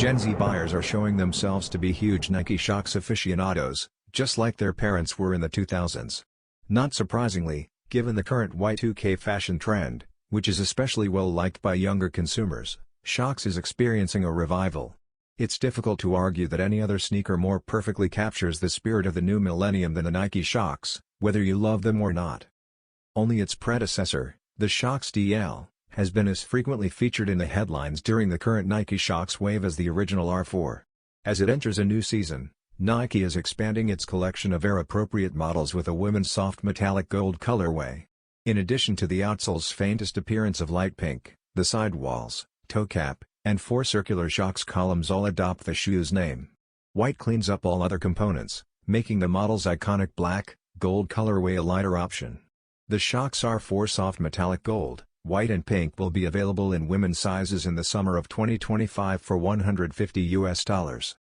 Gen Z buyers are showing themselves to be huge Nike Shox aficionados, just like their parents were in the 2000s. Not surprisingly, given the current Y2K fashion trend, which is especially well liked by younger consumers, Shox is experiencing a revival. It's difficult to argue that any other sneaker more perfectly captures the spirit of the new millennium than the Nike Shox, whether you love them or not. Only its predecessor, the Shox TL, has been as frequently featured in the headlines during the current Nike Shox wave as the original R4. As it enters a new season, Nike is expanding its collection of era-appropriate models with a women's soft metallic gold colorway. In addition to the outsole's faintest appearance of light pink, the sidewalls, toe cap, and four circular Shox columns all adopt the shoe's name. White cleans up all other components, making the model's iconic black, gold colorway a lighter option. The Shox R4 soft metallic gold, white and pink will be available in women's sizes in the summer of 2025 for $150.